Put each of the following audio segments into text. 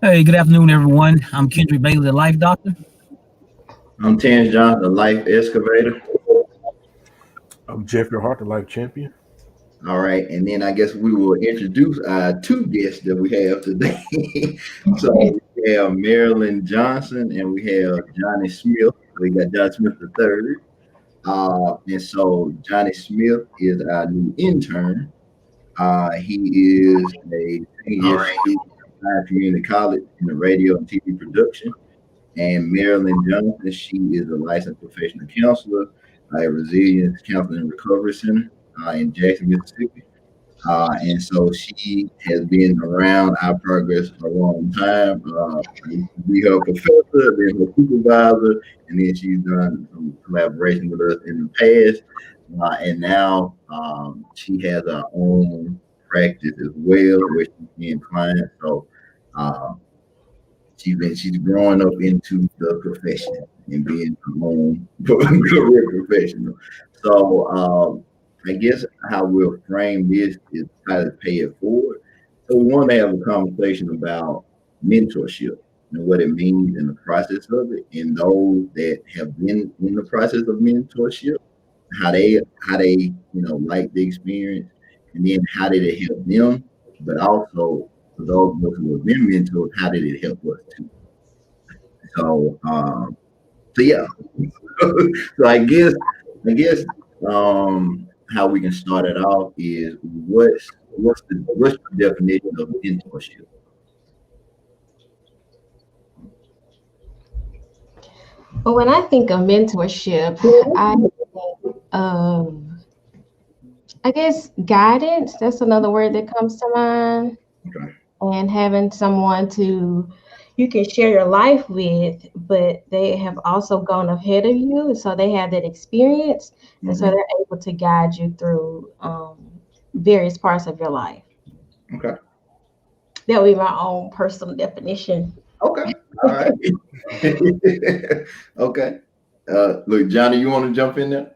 Hey, good afternoon, everyone. I'm Kendrick Bailey, the Life Doctor. I'm Terrence Johnson, the Life Excavator. I'm Jeffrey Hart, the life champion. All right, and then I guess we will introduce our two guests that we have today. So we have Marilyn Johnson and we have Johnny Smith. We got Johnny Smith the third. And so Johnny Smith is our new intern. He is a All senior right. student at Community College in the radio and TV production. And Marilyn Johnson, she is a licensed professional counselor at Resilience Counseling and Recovery Center in Jackson, Mississippi. And so she has been around our progress for a long time. I used to be her professor, then her supervisor, and then she's done some collaboration with us in the past. And now she has her own practice as well, where she's seeing clients. So uh, she's growing up into the profession and being her own career professional. So I guess how we'll frame this is how to pay it forward. So we want to have a conversation about mentorship and what it means in the process of it, and those that have been in the process of mentorship, how they like the experience, and then how did it help them, but also for those of us who have been mentors, how did it help us too? So, so yeah. So I guess how we can start it off is what's the definition of mentorship? Well, when I think of mentorship, I think of, I guess, guidance. That's another word that comes to mind. Okay. And having someone to you can share your life with, but they have also gone ahead of you, so they have that experience, and so Hmm. they're able to guide you through various parts of your life. Okay. That would be my own personal definition. Okay. All right. Okay. Look, Johnny, you want to jump in there?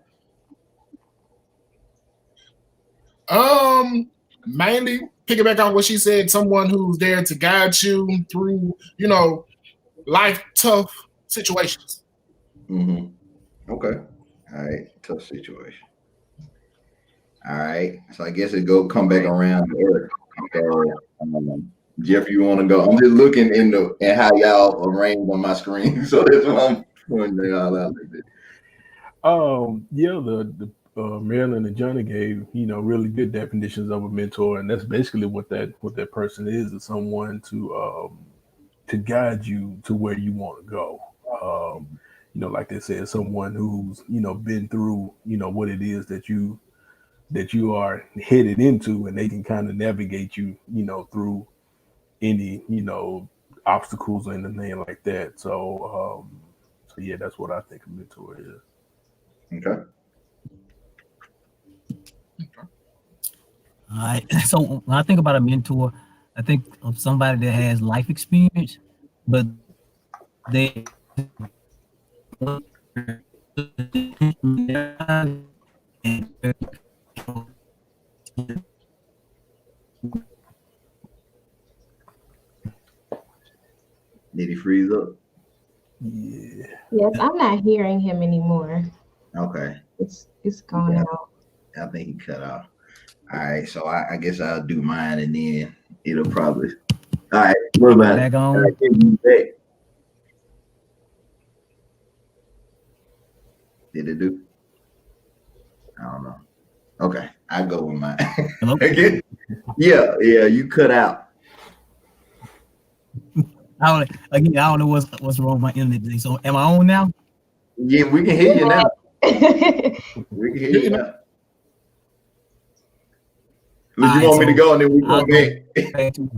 Mainly piggyback on what she said, someone who's there to guide you through, life tough situations. Hmm. Okay. All right. Tough situation. All right. So I guess it go come back around to Earth. So Jeff, you want to go? I'm just looking in the and how y'all arranged on my screen, so that's why I'm pointing it all out like this. Yeah, the Marilyn and Johnny gave really good definitions of a mentor, and that's basically what that person is someone to guide you to where you want to go. Like they said, someone who's been through what it is that you are headed into, and they can kind of navigate you through any obstacles or anything like that. So yeah, that's what I think a mentor is. Okay. All right. So when I think about a mentor, I think of somebody that has life experience, but they Did he freeze up? Yeah. Yes, I'm not hearing him anymore. Okay. It's gone Yeah, out. I think he cut off. All right. So I guess I'll do mine, and then it'll probably. All right. What about it? back I on. can't be back. Did it do? I don't know. Okay. I go with mine. Hello. Again. Yeah. Yeah. You cut out. I don't know what's wrong with my internet today. So am I on now? Yeah. We can hear you now. We can hear you now. All Would you right. want me to So go and then we I'll come go back? back to.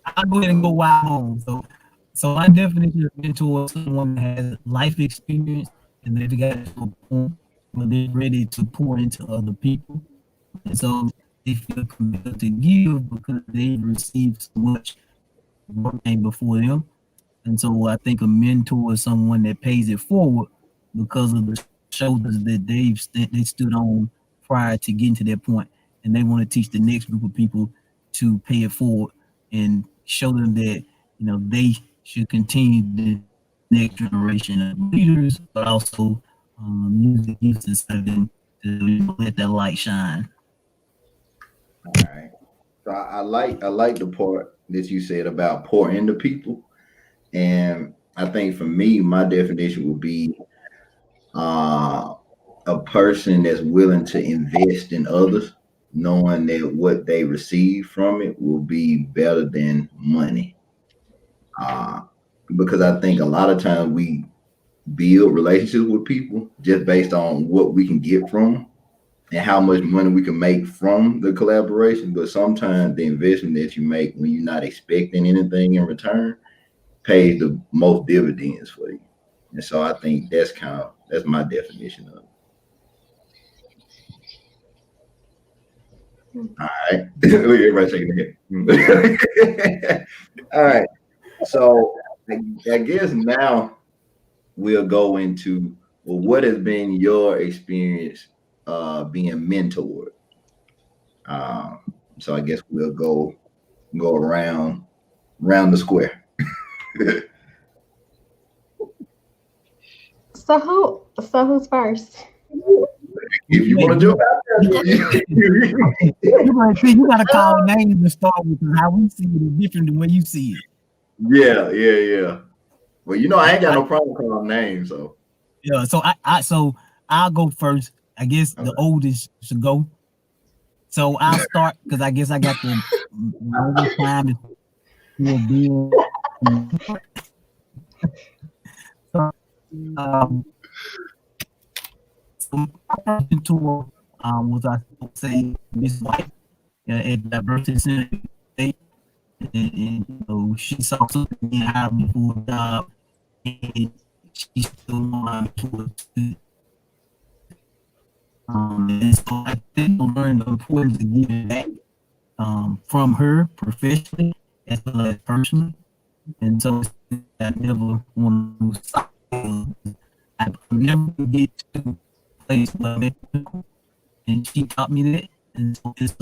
I'll go ahead and go while I'm on. So my definition of mentor is someone that has life experience and they've got to a point where they're ready to pour into other people. And so they feel compelled to give because they've received so much work came before them. And so I think a mentor is someone that pays it forward because of the shoulders that they stood on prior to getting to that point, and they want to teach the next group of people to pay it forward and show them that they should continue the next generation of leaders, but also use the youth inside of them to let that light shine. All right. So I like the part that you said about pour into people, and I think for me, my definition would be uh, a person that's willing to invest in others, knowing that what they receive from it will be better than money. Uh, because I think a lot of times we build relationships with people just based on what we can get from 'em and how much money we can make from the collaboration. But sometimes the investment that you make when you're not expecting anything in return pays the most dividends for you. And so I think that's my definition of it. All right. Everybody shaking their head. All right. So I guess now we'll go into, well, what has been your experience being mentored? Um, so I guess we'll go around the square. So who's first? If you want to jump out there, You gotta call names to start with, because how we see it is different than the way you see it. yeah. Well, I ain't got no problem calling names, so Yeah, so I'll go first. I guess the oldest should go. So I'll start because I guess I got the longest time to build. So, so my first mentor was, I would say, Miss White at Diversity Center State. And she saw something in how me for a job, and she still wanted to. And so I think I learned the importance of giving back from her professionally as well as personally. And so I never want to stop. I never get to a place where I met people, and she taught me that. And so it's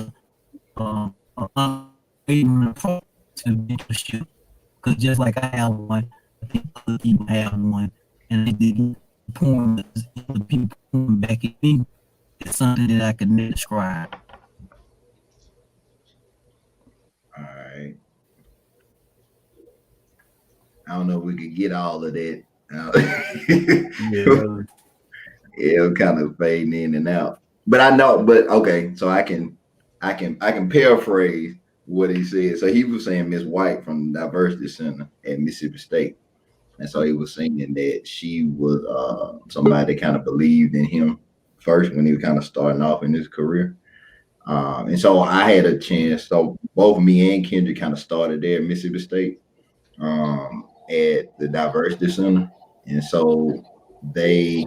a unwavering approach to mentorship. Because just like I have one, I think other people have one. And I did pouring the people pouring back at me. It's something that I could never describe. all right. I don't know if we could get all of that. Yeah, It'll kind of fade in and out. But I know, but okay, so I can paraphrase what he said. So he was saying Miss White from the Diversity Center at Mississippi State. And so he was saying that she was somebody that kind of believed in him first when he was kind of starting off in his career. And so I had a chance. So both me and Kendrick kind of started there at Mississippi State at the Diversity Center. And so they,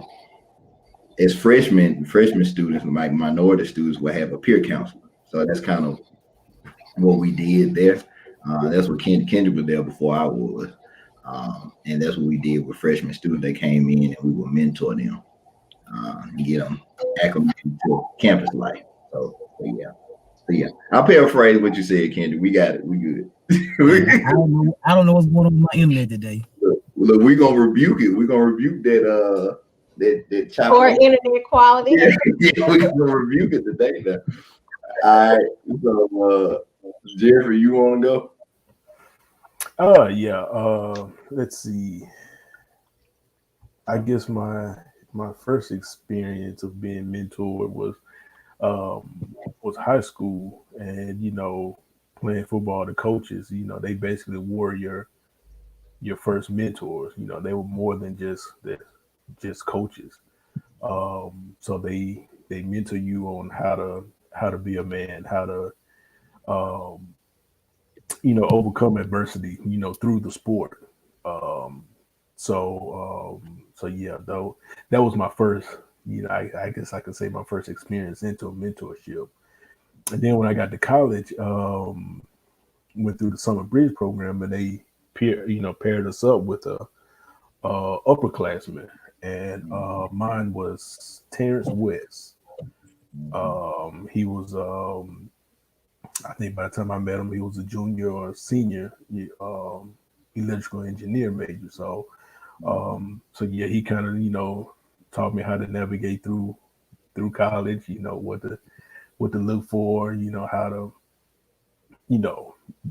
as freshman students, like minority students, would have a peer counselor. So that's kind of what we did there. That's what Kendrick was there before I was. And that's what we did with freshman students. They came in and we would mentor them and get them acclimated to campus life. So yeah. I'll paraphrase what you said, Kendrick. We got it. We good. I don't know what's going on with my internet today. Look, we're gonna rebuke it. We're gonna rebuke that chop. Or internet quality. Yeah, we're gonna rebuke it today. Now. All right. So Jeffrey, you wanna go? Yeah. Let's see. I guess my first experience of being mentored was high school, and playing football. The coaches, they basically were your first mentors. They were more than just coaches. So they mentor you on how to be a man, how to overcome adversity, through the sport. So yeah, though that was my first, I guess I could say my first experience into a mentorship. And then when I got to college, went through the summer bridge program, and they paired us up with a upperclassman, and mine was Terrence West. He was I think by the time I met him, he was a junior or a senior electrical engineer major. So yeah, he kind of taught me how to navigate through college. What to look for. How to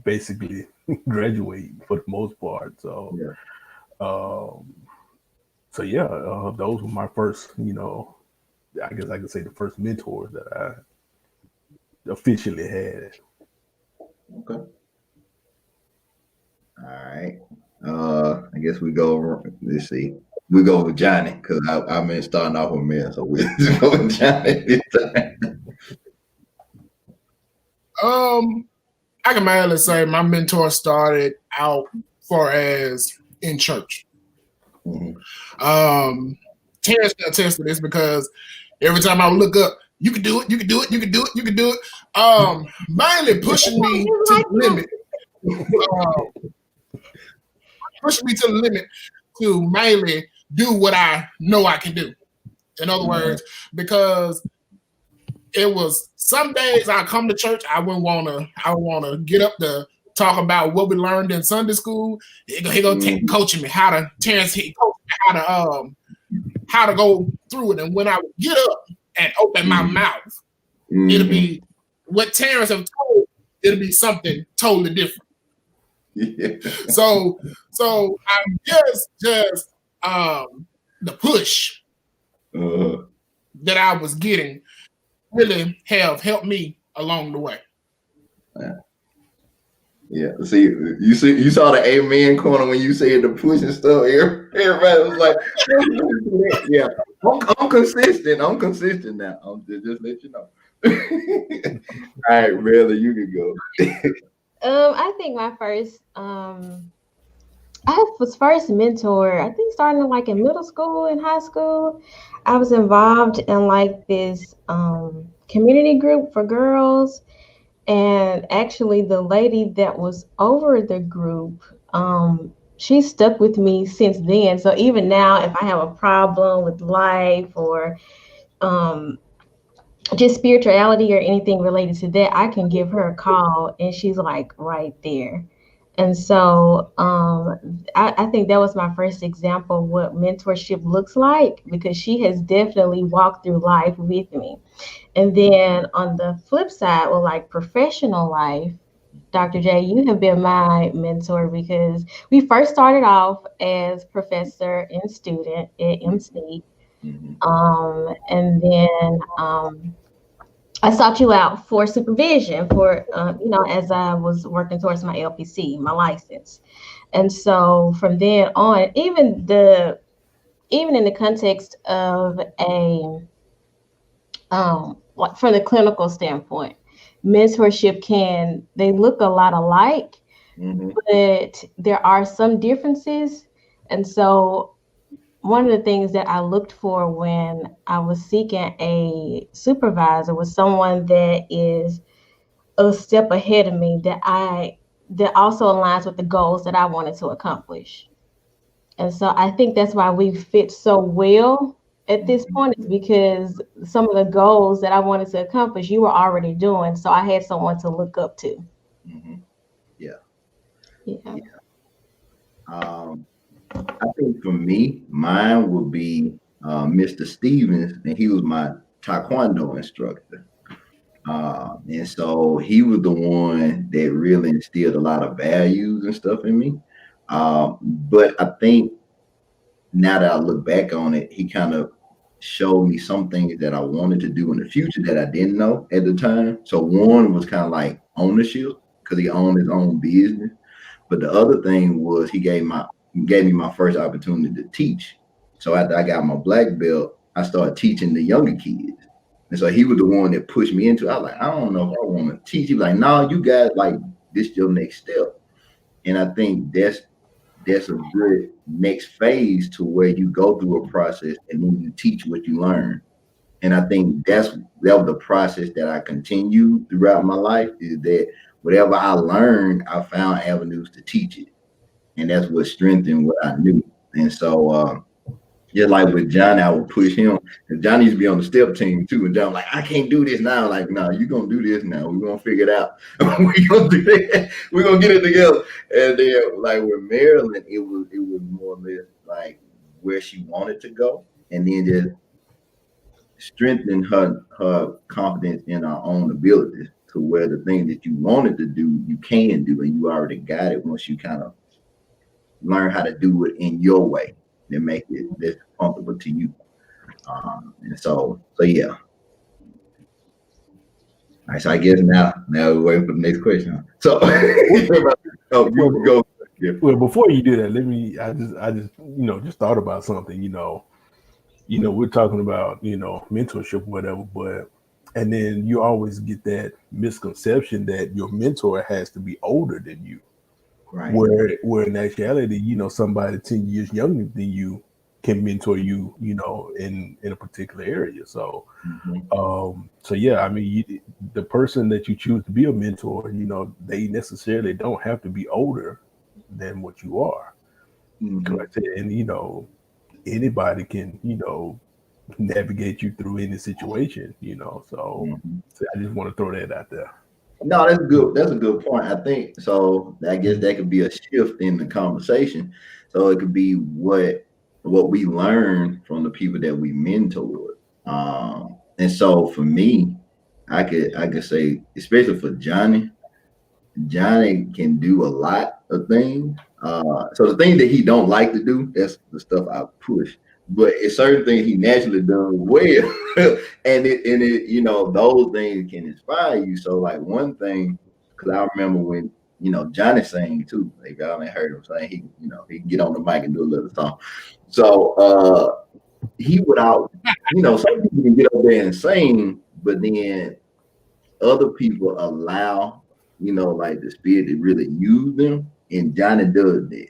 basically graduate for the most part. So Yeah. So yeah, those were my first. I guess I could say the first mentors that I officially had. Okay. All right. I guess we go. Let's see. We go with Johnny because I've been starting off with Mel, so we just go with Johnny this time. I can mainly say my mentor started out far as in church. Mm-hmm. Terrence can attest to this because every time I would look up, you can do it, you can do it, you can do it, you can do it. Mainly pushing me to the limit. Pushing me to the limit to mainly do what I know I can do. In other words, because it was some days I come to church, I wouldn't wanna get up to talk about what we learned in Sunday school. He gonna coaching me how to Terrence. He coached me how to go through it. And when I would get up and open my mouth, it'll be what Terrence have told. It'll be something totally different. Yeah. So I guess just the push that I was getting really have helped me along the way. Yeah. See, you saw the amen corner when you said the push and stuff. Everybody was like, yeah, I'm consistent. I'm consistent now. I'm just let you know. All right, Mel, you can go. I think my first I was first mentor, I think starting like in middle school and high school. I was involved in like this community group for girls. And actually the lady that was over the group, she stuck with me since then. So even now, if I have a problem with life or just spirituality or anything related to that, I can give her a call and she's like right there. And so I think that was my first example of what mentorship looks like, because she has definitely walked through life with me. And then on the flip side, well, like professional life, Dr. J, you have been my mentor because we first started off as professor and student at MC. And then I sought you out for supervision for, as I was working towards my LPC, my license. And so from then on, even in the context of like from the clinical standpoint, mentorship they look a lot alike, but there are some differences. And so one of the things that I looked for when I was seeking a supervisor was someone that is a step ahead of me, that also aligns with the goals that I wanted to accomplish. And so I think that's why we fit so well at this point, is because some of the goals that I wanted to accomplish, you were already doing. So I had someone to look up to. Yeah. Yeah. I think for me, mine would be Mr. Stevens, and he was my Taekwondo instructor. And so he was the one that really instilled a lot of values and stuff in me. But I think now that I look back on it, he kind of showed me some things that I wanted to do in the future that I didn't know at the time. So one was kind of like ownership, because he owned his own business. But the other thing was he gave me my first opportunity to teach. So after I got my black belt, I started teaching the younger kids. And so he was the one that pushed me into it. I was like, I don't know if I want to teach. He was like, no, you guys, like, this is your next step. And I think that's a good next phase to where you go through a process and then you teach what you learn. And I think that was the process that I continued throughout my life, is that whatever I learned, I found avenues to teach it. And that's what strengthened what I knew. And so, Just like with Johnny, I would push him. And Johnny used to be on the step team too. And John like, I can't do this now. Like, no, you're gonna do this now. We're gonna figure it out. We're gonna do that. We're gonna get it together. And then like with Marilyn, it was more or less like where she wanted to go. And then just strengthen her confidence in her own abilities to where the thing that you wanted to do, you can do, and you already got it once you kind of learn how to do it in your way that make it that's comfortable to you. And so yeah. All right, so I guess now we're waiting for the next question. So you go. Yeah. Well, before you do that, I just just thought about something, we're talking about, mentorship, whatever, and then you always get that misconception that your mentor has to be older than you. Right. Where in actuality, somebody 10 years younger than you can mentor you, in a particular area. So, so yeah, I mean, the person that you choose to be a mentor, they necessarily don't have to be older than what you are. Like I said, and anybody can, navigate you through any situation, so I just want to throw that out there. No, that's good. That's a good point. I think so. I guess that could be a shift in the conversation. So it could be what we learn from the people that we mentored. And so for me, I could say, especially for Johnny can do a lot of things. So the thing that he don't like to do, that's the stuff I push. But it's certain things he naturally does well, and it those things can inspire you. So like one thing, because I remember when Johnny sang too. Like y'all ain't heard him saying, he can get on the mic and do a little song. So he would out, some people can get up there and sing, but then other people allow like the spirit to really use them, and Johnny does that.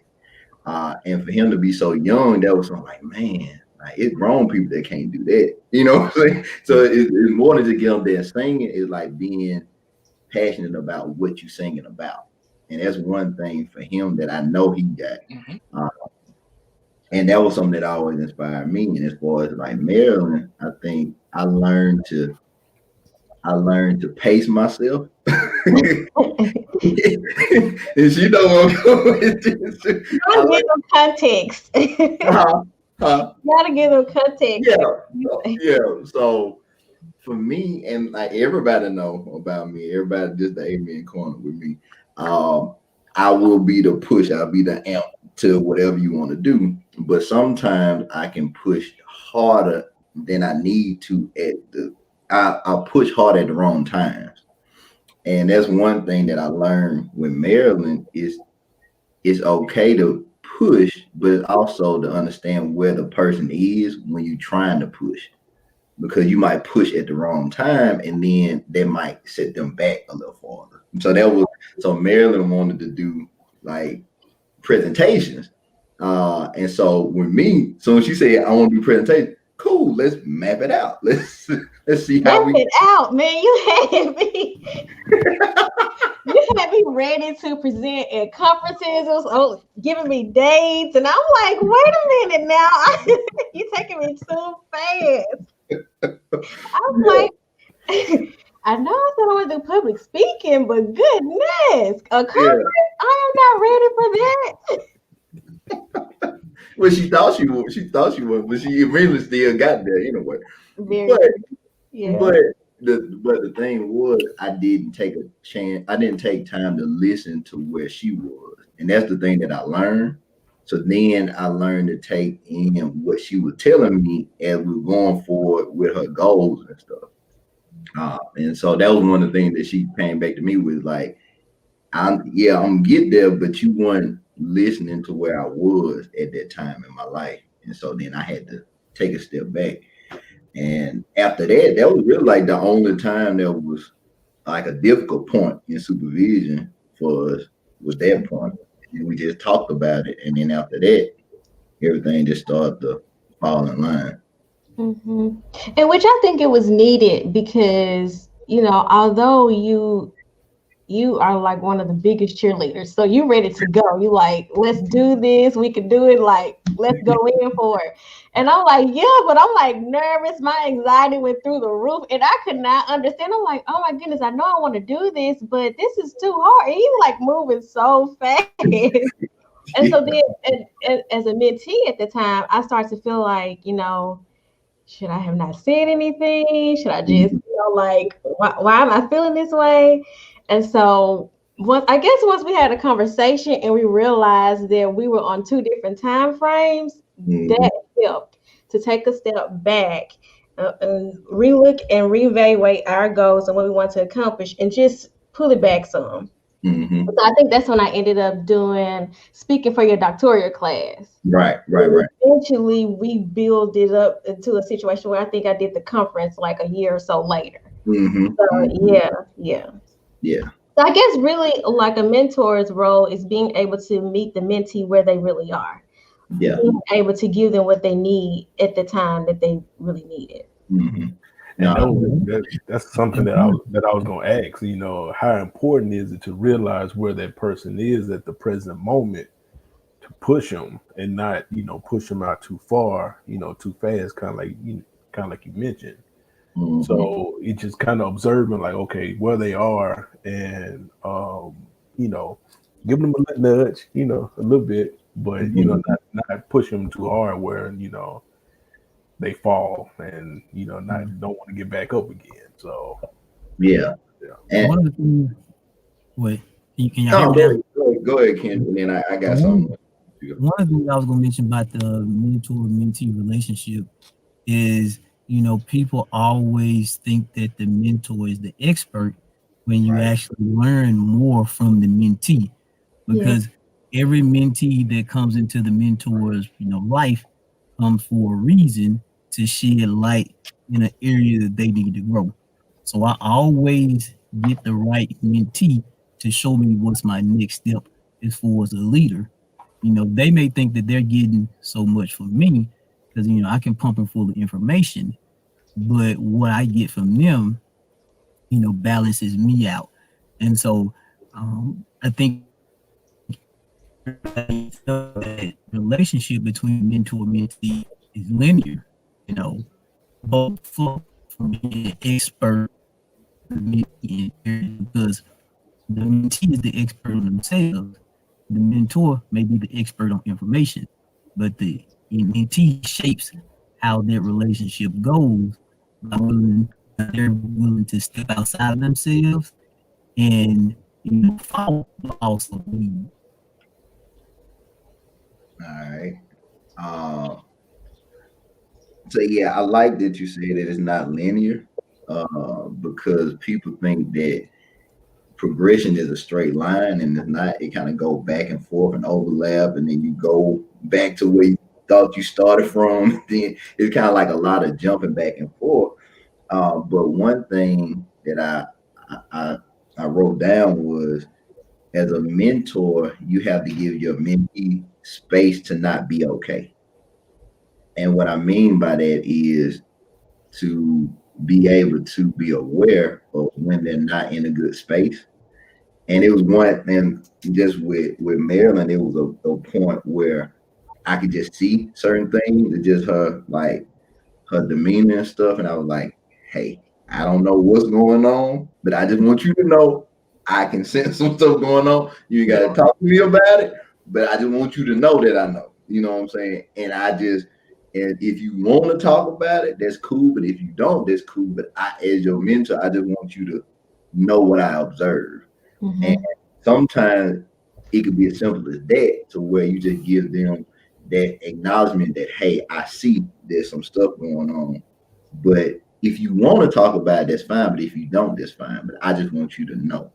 And for him to be so young, that was something like, man, like it's grown people that can't do that. You know what I'm saying? So it's more than just get up there and singing. It's like being passionate about what you're singing about. And that's one thing for him that I know he got. And that was something that always inspired me. And as far as like Marilyn, I think I learned to pace myself. And she know what I'm going to. Gotta give them context. Gotta give them context. Yeah. So for me, and like everybody know about me, everybody just the amen corner with me. I will be the push. I'll be the amp to whatever you want to do. But sometimes I can push harder than I need to I'll push hard at the wrong times. And that's one thing that I learned with Marilyn is it's okay to push, but also to understand where the person is when you're trying to push, because you might push at the wrong time and then that might set them back a little farther. So Marilyn wanted to do like presentations. And so with me, so when she said I want to do presentation, cool, let's map it out. Let's see how map it out, man. You had me ready to present at conferences, giving me dates, and I'm like, wait a minute now, you're taking me too fast. I'm like, I know I said I want to do public speaking, but goodness, a conference, I am not ready for that. Well, she thought she would, but she eventually still got there anyway. But the thing was, I didn't take a chance. I didn't take time to listen to where she was, and that's the thing that I learned. So then I learned to take in what she was telling me as we were going forward with her goals and stuff. And so that was one of the things that she came back to me with, like, I'm gonna get there, but you weren't listening to where I was at that time in my life. And so then I had to take a step back. And after that was really like the only time that was like a difficult point in supervision for us was that point. And we just talked about it. And then after that, everything just started to fall in line. And which I think it was needed because, although you you are like one of the biggest cheerleaders. So you ready to go. You like, let's do this. We can do it. Like, let's go in for it. And I'm like, yeah, but I'm like nervous. My anxiety went through the roof and I could not understand. I'm like, oh my goodness, I know I want to do this, but this is too hard. And he's like moving so fast. And so then and as a mentee at the time, I started to feel like, should I have not said anything? Should I just, like, why am I feeling this way? And so once we had a conversation and we realized that we were on two different time frames, that helped to take a step back and relook and reevaluate our goals and what we want to accomplish and just pull it back some. So I think that's when I ended up doing speaking for your doctoral class. Right. Eventually, we build it up into a situation where I think I did the conference like a year or so later. So yeah. So I guess really like a mentor's role is being able to meet the mentee where they really are. Yeah. Being able to give them what they need at the time that they really need it. And that's something that I was going to ask. How important is it to realize where that person is at the present moment to push them and not, push them out too far, too fast, kind of like you mentioned. So it's just kind of observing, like, okay, where they are, and give them a nudge, a little bit, but not push them too hard where they fall and don't want to get back up again. So And one of the things, wait, can y'all hear me now? Go ahead, Ken, and then I got something. One of the things I was going to mention about the mentor-mentee relationship is, people always think that the mentor is the expert when you actually learn more from the mentee, because every mentee that comes into the mentor's, life comes for a reason to shed light in an area that they need to grow. So I always get the right mentee to show me what's my next step as far as a leader. They may think that they're getting so much from me because, I can pump them full of information, but what I get from them, balances me out. And so I think the relationship between mentor and mentee is linear, both from being an expert because the mentee is the expert on themselves. The mentor may be the expert on information, but the mentee shapes how their relationship goes by they're willing to step outside of themselves and follow, but also lead. All right. So I like that you say that it's not linear, because people think that progression is a straight line, and it's not. It kind of go back and forth and overlap, and then you go back to where you thought you started from. Then it's kind of like a lot of jumping back and forth. But one thing that I wrote down was, as a mentor, you have to give your mentee space to not be okay. And what I mean by that is to be able to be aware of when they're not in a good space. And it was one, and just with Marilyn, it was a point where I could just see certain things, it's just her demeanor and stuff. And I was like, hey, I don't know what's going on, but I just want you to know I can sense some stuff going on. You got to talk to me about it, but I just want you to know that I know. You know what I'm saying? And if you want to talk about it, that's cool. But if you don't, that's cool. But as your mentor, I just want you to know what I observe. And sometimes it could be as simple as that, to where you just give them that acknowledgement that, hey, I see there's some stuff going on. But if you want to talk about it, that's fine. But if you don't, that's fine. But I just want you to know.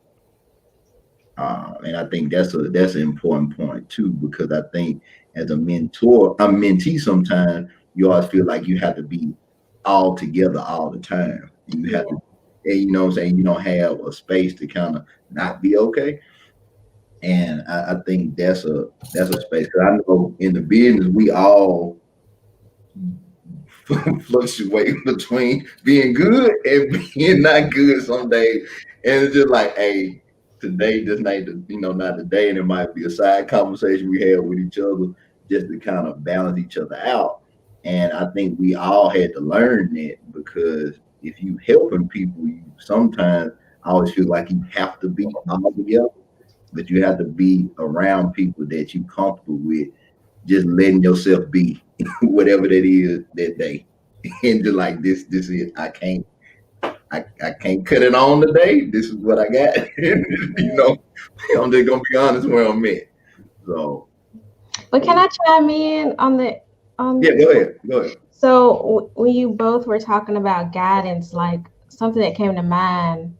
And I think that's an important point too, because I think as a mentee, sometimes you always feel like you have to be all together all the time. And you have to, and you know what I'm saying, you don't have a space to kind of not be okay. And I think that's a space, because I know in the business we all fluctuate between being good and being not good some days. And it's just like, hey, today, this night, not today, and it might be a side conversation we had with each other just to kind of balance each other out. And I think we all had to learn that, because if you helping people, you sometimes I always feel like you have to be all together, but you have to be around people that you comfortable with, just letting yourself be whatever that is that day. And just like this is I can't cut it on today. This is what I got. I'm just gonna be honest where I'm at. So, But can I chime in on the yeah, go ahead. So when you both were talking about guidance, like something that came to mind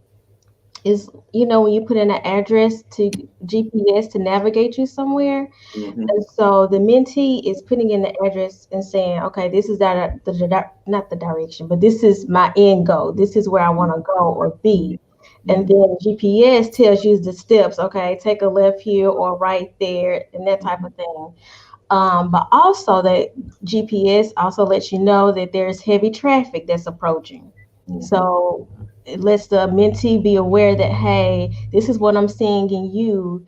is, when you put in an address to GPS to navigate you somewhere. Mhm. And so the mentee is putting in the address and saying, okay, this is not the direction, but this is my end goal. This is where I want to go or be. And then GPS tells you the steps, okay, take a left here or right there and that type of thing. But also that GPS also lets you know that there's heavy traffic that's approaching. So it lets the mentee be aware that, hey, this is what I'm seeing in you.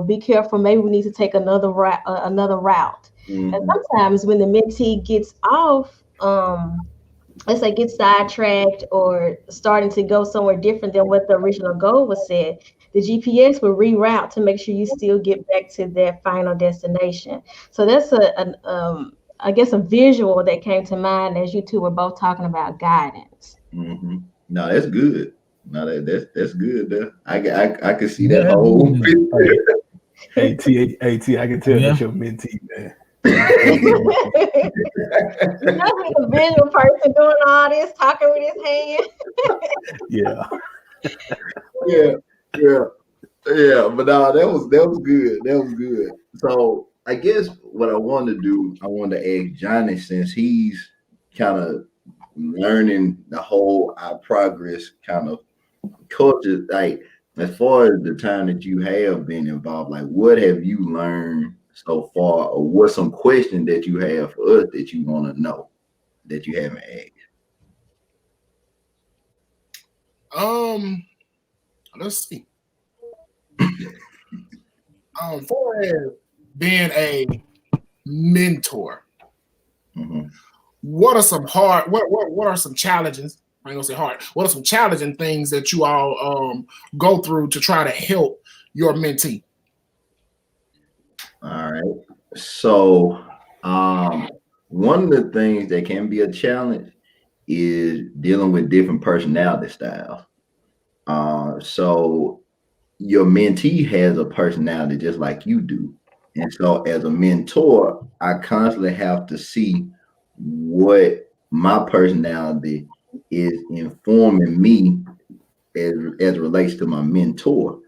Be careful. Maybe we need to take another route. Mhm. And sometimes when the mentee gets off, let's say gets sidetracked or starting to go somewhere different than what the original goal was set, the GPS will reroute to make sure you still get back to that final destination. So that's I guess a visual that came to mind as you two were both talking about guidance. Mm-hmm. No, that's good. No, that's good. There, I can see that Yeah, whole yeah. picture. AT, I can tell Yeah. that's your mentee, man. He's a visual person doing all this, talking with his hand. Yeah. Yeah. But no, that was good. That was good. So I guess what I want to do, I want to ask Johnny, since he's kind of learning the whole our progress kind of culture, like as far as the time that you have been involved, like what have you learned so far, or what's some question that you have for us that you want to know that you haven't asked? Let's see. For being a mentor, Mm-hmm. what are some what are some challenges? I ain't gonna say hard. What are some challenging things that you all go through to try to help your mentee? All right. So, one of the things that can be a challenge is dealing with different personality styles. So your mentee has a personality just like you do. And so as a mentor, I constantly have to see what my personality is informing me as it relates to my mentor.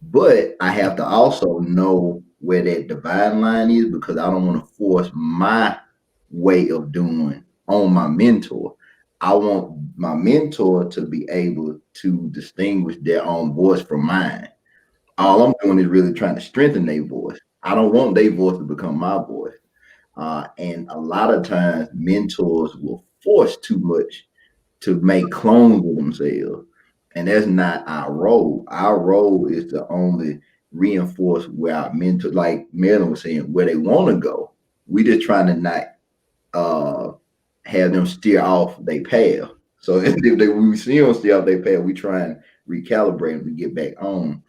But I have to also know where that divine line is, because I don't want to force my way of doing on my mentor. I want my mentor to be able to distinguish their own voice from mine. All I'm doing is really trying to strengthen their voice. I don't want their voice to become my voice. And a lot of times mentors will force too much to make clones of themselves. And that's not our role. Our role is to only reinforce where our mentor, like Marilyn was saying, where they want to go. We just trying to not have them steer off their path. So if we see them steer off their path, we try and recalibrate them to get back on.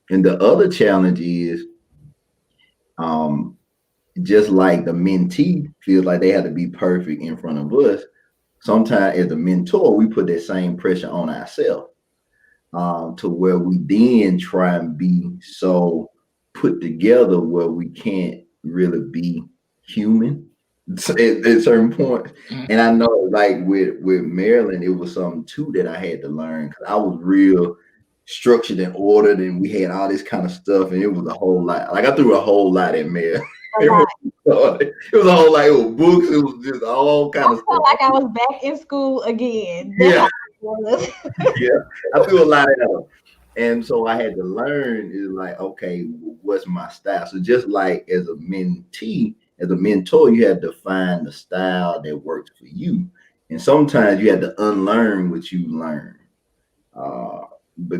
And the other challenge is just like the mentee feels like they have to be perfect in front of us. Sometimes as a mentor, we put that same pressure on ourselves, to where we then try and be so put together where we can't really be human at certain points. And I know, like with Marilyn, it was something too that I had to learn, because I was real structured and ordered, and we had all this kind of stuff, and it was a whole lot. Like I threw a whole lot at Marilyn. It was a whole lot of books. It was just all kind of stuff. Like I was back in school again. Yeah. Yeah, I threw a lot at them. And so I had to learn is like, okay, what's my style? So just like as a mentee, as a mentor, you had to find the style that works for you. And sometimes you had to unlearn what you learned.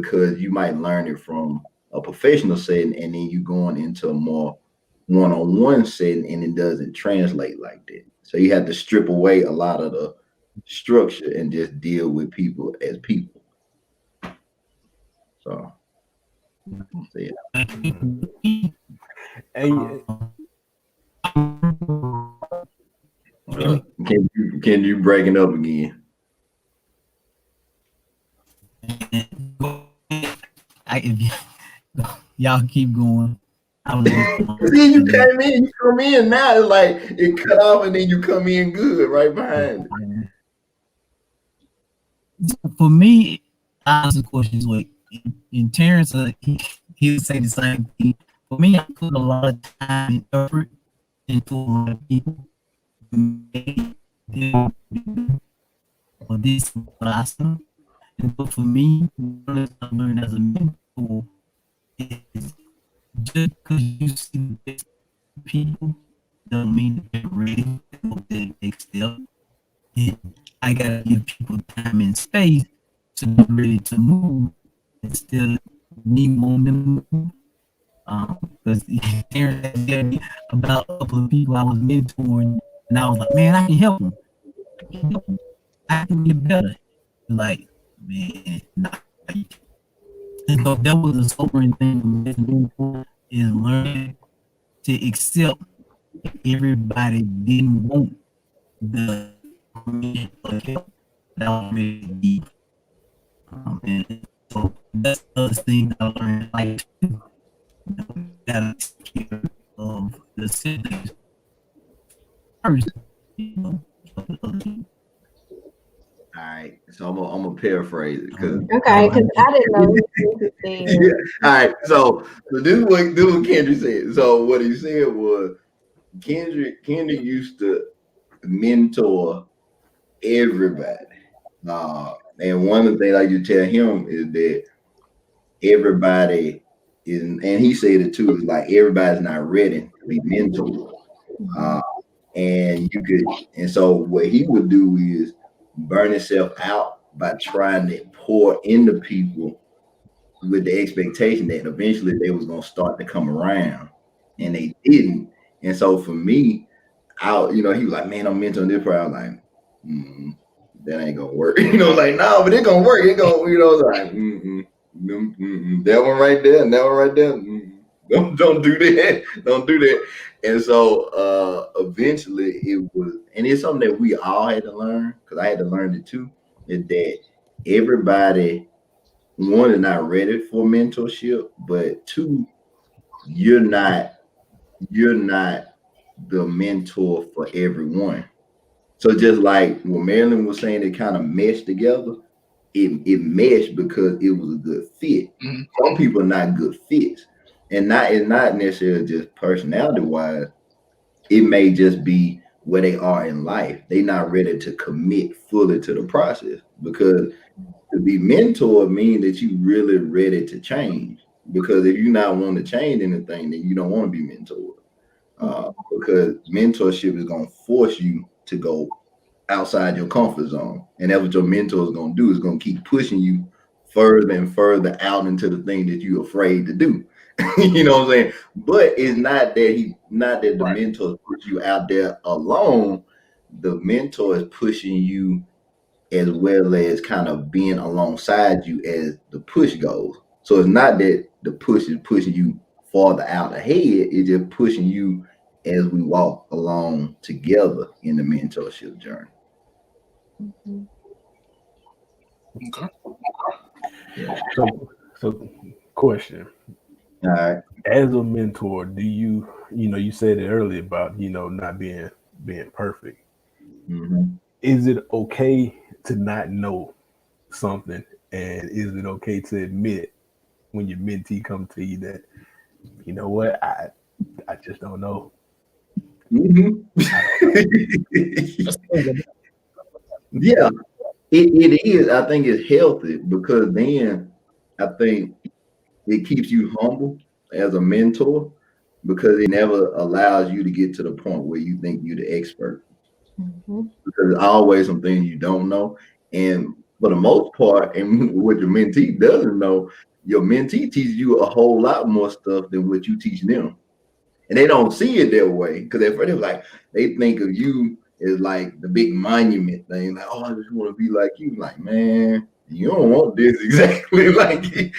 because you might learn it from a professional setting, and then you going into a more one-on-one setting, and it doesn't translate like that. So you have to strip away a lot of the structure and just deal with people as people. So yeah. And Can you breaking up again? Y'all keep going. See, you came in, you come in now. It's like it cut off, and then you come in good right behind it. For me, I ask the questions like in Terrence, he'll say the same thing. For me, I put a lot of time and effort into a lot of people. For this blossom, but for me, what I learned as a mentor is just because you see the best people doesn't mean that they're ready to go to the next step. I gotta give people time and space to be ready to move instead of me wanting them to move. Because Aaron had said me about a couple of people I was mentoring, and I was like, man, I can help them. I can get better. Like, man, nah. And so that was a sobering thing is learning to accept that everybody didn't want the help that was really deep. And so that's the other thing I learned, like, gotta take care of the siblings first, you know. All right, so I'm gonna paraphrase it because I didn't know. yeah. All right, so this is what Kendrick said. So what he said was Kendrick used to mentor everybody, and one of the things I used to tell him is that everybody is, and he said it too, is like everybody's not ready to be mentored, and so what he would do is burn himself out by trying to pour into people with the expectation that eventually they was gonna start to come around, and they didn't. And so for me, he was like, man, I'm mentoring this person. I was like, that ain't gonna work. Like, no, but it gonna work. It gonna, like, that one right there, and that one right there. Don't do that. Don't do that. And so eventually it was, and it's something that we all had to learn, because I had to learn it too, is that everybody, one, is not ready for mentorship, but two, you're not the mentor for everyone. So just like what Marilyn was saying, it kind of meshed together. It meshed because it was a good fit. Some people are not good fits. And it's not necessarily just personality wise. It may just be where they are in life. They're not ready to commit fully to the process, because to be mentored means that you're really ready to change. Because if you're not wanting to change anything, then you don't want to be mentored. Because mentorship is going to force you to go outside your comfort zone. And that's what your mentor is going to do, is going to keep pushing you further and further out into the thing that you're afraid to do. You know what I'm saying? But it's not that the mentor puts you out there alone. The mentor is pushing you as well as kind of being alongside you as the push goes. So it's not that the push is pushing you farther out ahead. It's just pushing you as we walk along together in the mentorship journey. Okay. Yeah. So question. All right. As a mentor, do you said it earlier about, not being perfect. Mm-hmm. Is it okay to not know something? And is it okay to admit when your mentee come to you that, you know what, I just don't know? Mm-hmm. Yeah, it is. I think it's healthy, because then I think it keeps you humble as a mentor, because it never allows you to get to the point where you think you're the expert. Because there's always some things you don't know. And For the most part, and what your mentee doesn't know, your mentee teaches you a whole lot more stuff than what you teach them. And they don't see it that way because at first they think of you as like the big monument thing, like, oh, I just want to be like you. Like, man, you don't want this exactly like you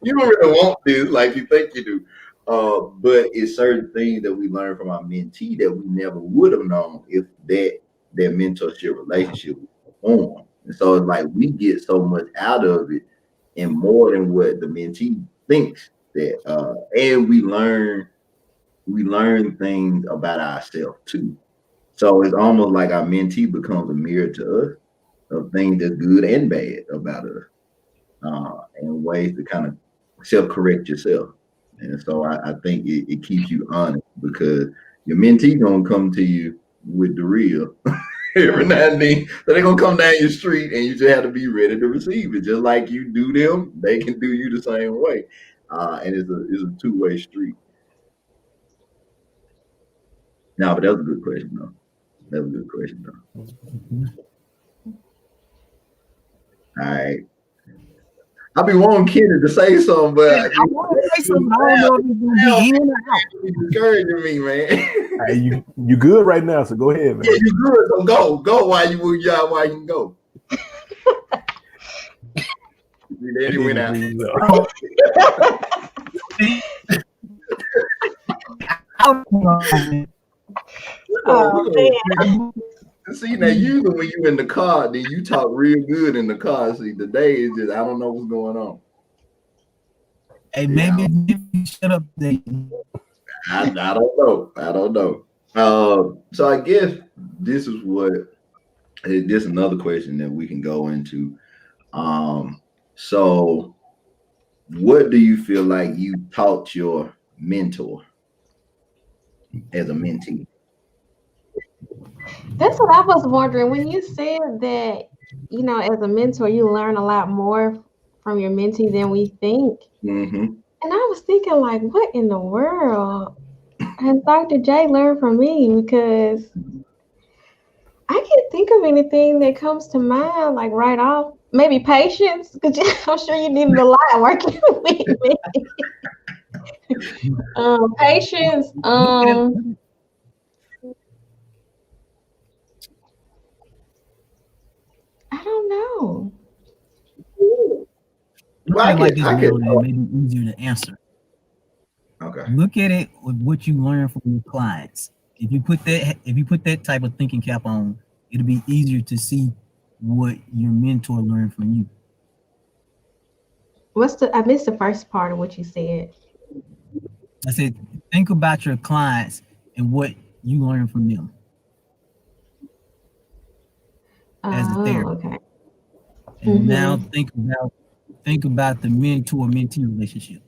don't really want this like you think you do. But it's certain things that we learn from our mentee that we never would have known if that mentorship relationship was formed. And so it's like we get so much out of it and more than what the mentee thinks that and we learn things about ourselves too. So it's almost like our mentee becomes a mirror to us of things that's good and bad about us, and ways to kind of self-correct yourself. And so I think it keeps you honest because your mentee gonna come to you with the real every now and then. So they're gonna come down your street and you just have to be ready to receive it. Just like you do them, they can do you the same way. And it's a two-way street. No, but that was a good question, though. All right. I'll be wanting Kenny to say something, but I want to say something. I don't know if it's gonna be in or out. You're discouraging me, man. Hey, you good right now, so go ahead, man. Yeah, you good, so go while you can go. Then he went out. See, now usually when you in the car, then you talk real good in the car. See, today is just I don't know what's going on. Hey, maybe if you shut up, then I don't know. So I guess this is another question that we can go into. So what do you feel like you taught your mentor as a mentee? That's what I was wondering when you said that, as a mentor, you learn a lot more from your mentee than we think. Mm-hmm. And I was thinking, like, what in the world has Dr. J learned from me? Because I can't think of anything that comes to mind, like right off. Maybe patience, because I'm sure you needed a lot working with me. Patience. I don't know. Well, I like this could- video, that may be easier to answer. Okay. Look at it with what you learn from your clients. If you put that type of thinking cap on, it'll be easier to see what your mentor learned from you. I missed the first part of what you said. I said, think about your clients and what you learn from them as a therapist. Okay. And now think about the mentor-mentee relationship.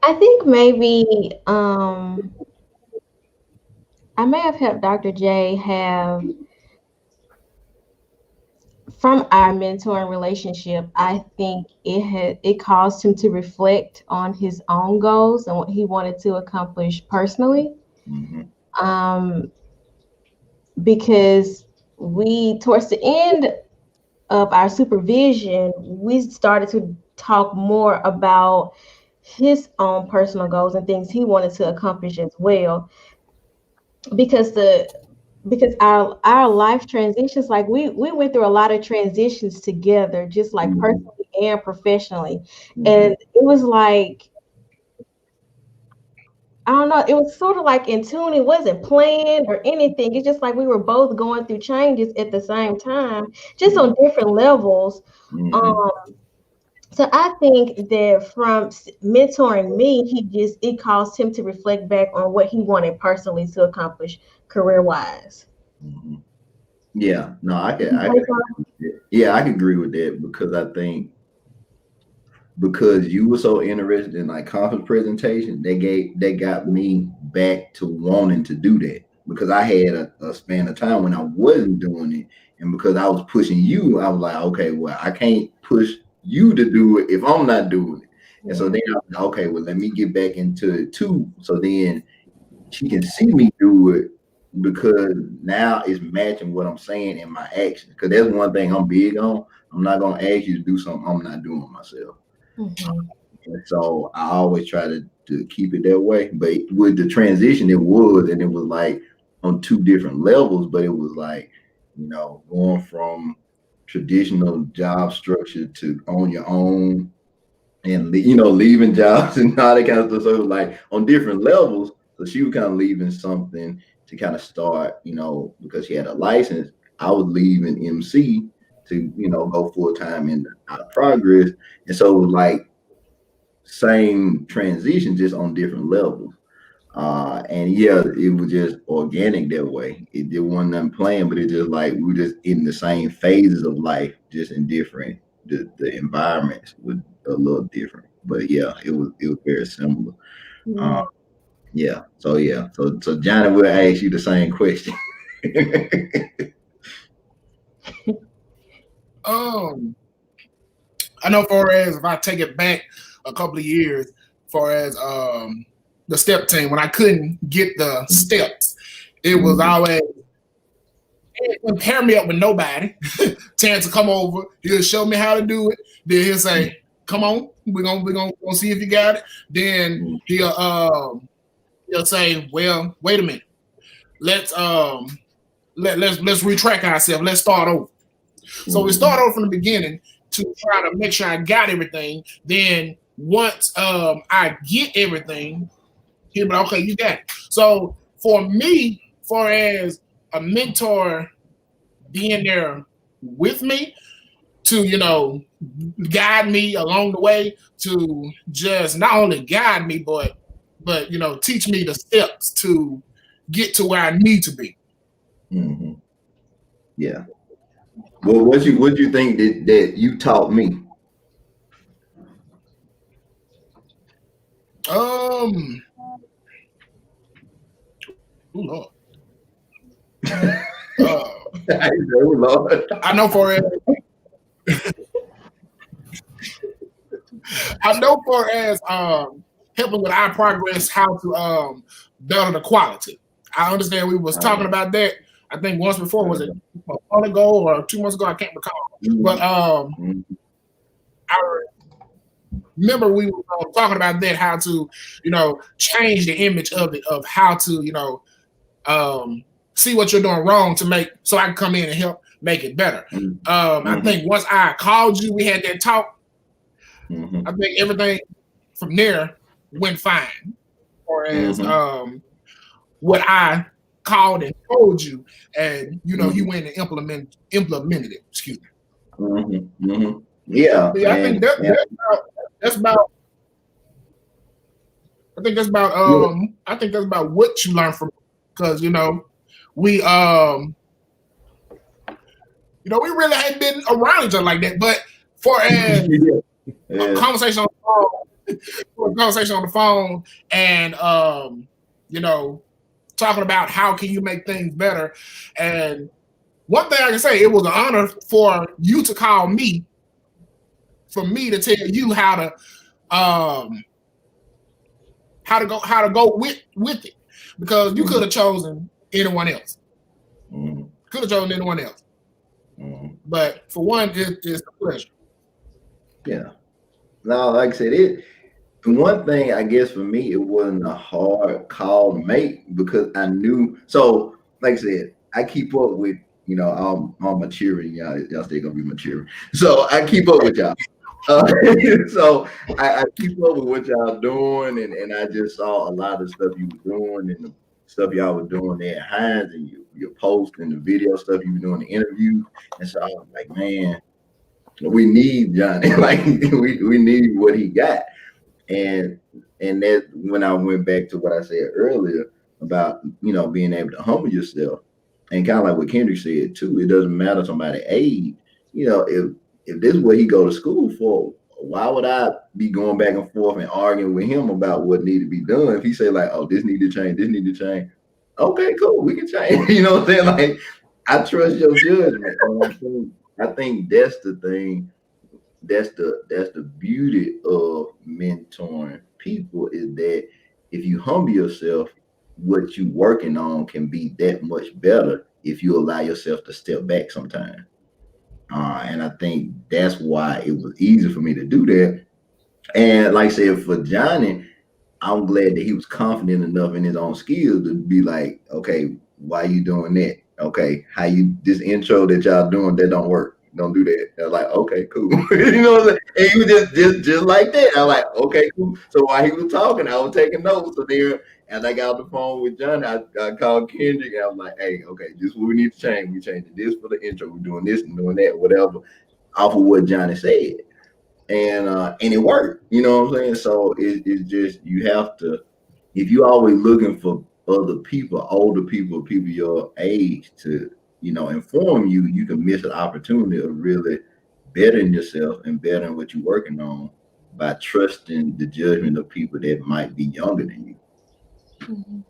I think maybe I may have helped Dr. J have, from our mentoring relationship, I think it caused him to reflect on his own goals and what he wanted to accomplish personally. Mm-hmm. Because towards the end of our supervision, we started to talk more about his own personal goals and things he wanted to accomplish as well. Because our life transitions, like we went through a lot of transitions together, just like personally and professionally. And it was like, I don't know, it was sort of like in tune. It wasn't planned or anything. It's just like we were both going through changes at the same time, just on different levels. So I think that from mentoring me, it caused him to reflect back on what he wanted personally to accomplish career-wise. Mm-hmm. Yeah, no, I can agree with that because I think because you were so interested in like conference presentation, they got me back to wanting to do that because I had a span of time when I wasn't doing it, and because I was pushing you, I was like, okay, well, I can't push you to do it if I'm not doing it. And so then I was like, okay, well, let me get back into it too. So then she can see me do it because now it's matching what I'm saying in my actions. Because that's one thing I'm big on. I'm not gonna ask you to do something I'm not doing myself. Mhm. And so I always try to keep it that way. But with the transition, it was like on two different levels, but it was like, going from traditional job structure to on your own and leaving jobs and all that kind of stuff. So it was like on different levels. So she was kind of leaving something to kind of start, because she had a license. I was leaving MC to, go full time in progress. And so it was like same transition, just on different levels. And yeah, it was just organic that way. It wasn't nothing planned, but it just like we were just in the same phases of life, just in different. The environments were a little different, but yeah, it was very similar. Yeah. Yeah. So Johnny will ask you the same question. I know for as if I take it back a couple of years, for as the step team, when I couldn't get the steps, it was always it wouldn't pair me up with nobody. Terrence will come over, he'll show me how to do it. Then he'll say, "Come on, we're gonna see if you got it." Then he'll say, "Well, wait a minute, let's retrack ourselves. Let's start over." So we start over from the beginning to try to make sure I got everything. Then once I get everything, he'll be like, "Okay, you got it." So for me, for as a mentor being there with me to, guide me along the way, to just not only guide me, but teach me the steps to get to where I need to be. Mm-hmm. Yeah. Well, what you think that you taught me? Oh Lord. Lord. I know for as helping with our progress, how to better the quality. I understand we was talking about that. I think once before, was it a month ago or 2 months ago? I can't recall. But I remember we were talking about that, how to change the image of it, of how to see what you're doing wrong so I can come in and help make it better. I think once I called you, we had that talk. I think everything from there went fine. Or as what I called and told you, and you went and implemented it. Excuse me. Yeah. I think that's about. I think that's about. I think that's about what you learn from, because we we really hadn't been around each other like that. But for a conversation on the phone, and talking about how can you make things better. And one thing I can say, it was an honor for you to call me, for me to tell you how to go with it, because you could have chosen anyone else. Could have chosen anyone else. But for one, it's a pleasure. Yeah. Now, like I said, one thing I guess for me, it wasn't a hard call to make, because I knew. So, like I said, I keep up with all maturity. Y'all still gonna be mature. So I keep up with y'all. So I keep up with what y'all doing, and I just saw a lot of stuff you were doing and the stuff y'all were doing there at Hines, and your post and the video stuff you were doing, the interview. And so I was like, man, we need Johnny. Like we need what he got. And that when I went back to what I said earlier about being able to humble yourself, and kind of like what Kendrick said too, it doesn't matter somebody's age. If this is what he go to school for, why would I be going back and forth and arguing with him about what need to be done? If he say like, oh, this need to change, this need to change, okay, cool, we can change. You know what I'm saying? Like, I trust your judgment. I think that's the thing that's the beauty of mentoring people, is that if you humble yourself, what you working on can be that much better if you allow yourself to step back sometimes. And I think that's why it was easy for me to do that. And like I said, for Johnny, I'm glad that he was confident enough in his own skills to be like, okay, why you doing that? Okay, how you this intro that y'all doing that don't work? Don't do that. They're like, okay, cool. You know what I'm saying? And he was just like that. I was like, okay, cool. So while he was talking, I was taking notes. So then as I got off the phone with John, I called Kendrick and I was like, hey, okay, this is what we need to change. We changing this for the intro. We're doing this and doing that, whatever, off of what Johnny said. And it worked. You know what I'm saying? So it's just, you have to, if you're always looking for other people, older people, people your age to, inform you, you can miss an opportunity of really bettering yourself and bettering what you're working on by trusting the judgment of people that might be younger than you. Mhm.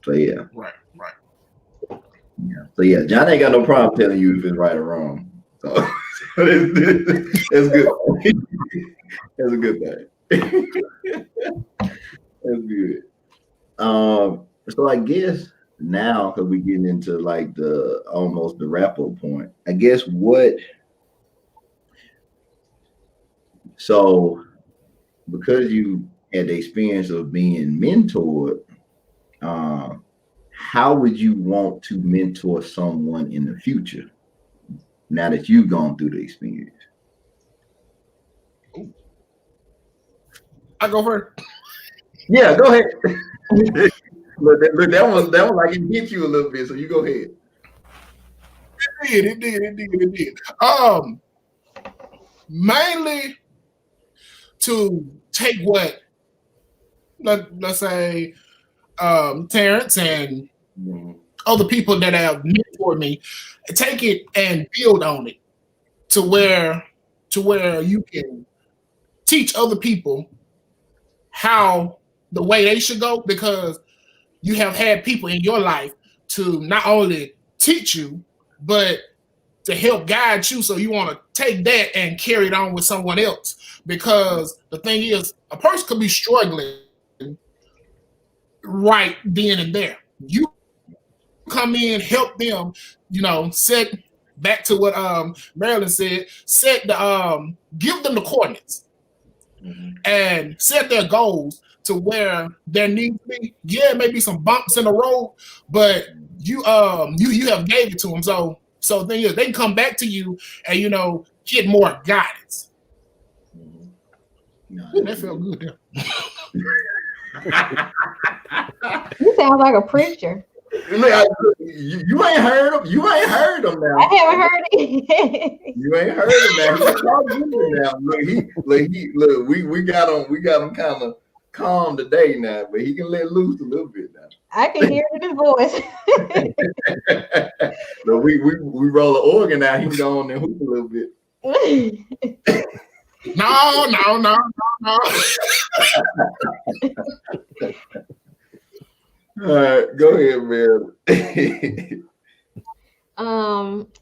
So yeah. Right. Yeah. So yeah, John ain't got no problem telling you if it's right or wrong. So that's good. That's a good thing. That's good. So I guess now, because we're getting into like almost the wrap up point, I guess so because you had the experience of being mentored, how would you want to mentor someone in the future now that you've gone through the experience? I go first. Yeah, go ahead. Look, that was like it hit you a little bit, so you go ahead. It did. Mainly to take what, let's say, Terrence and other people that have mentored me, take it and build on it to where you can teach other people how the way they should go, because you have had people in your life to not only teach you, but to help guide you. So you want to take that and carry it on with someone else. Because the thing is, a person could be struggling right then and there. You come in, help them, set back to what Marilyn said, give them the coordinates and set their goals to where there needs to be. Yeah, maybe some bumps in the road, but you have gave it to them. So the thing is, they can come back to you and get more guidance. That felt good there. You sound like a preacher. You ain't heard him. You ain't heard him now. I haven't heard it. You ain't heard him now. He's talking now. Look, we got him. We got him kind of calm today now, but he can let loose a little bit now. I can hear it in his voice. Look, we roll the organ out. He can go on and hoop a little bit. No. All right, go ahead, man.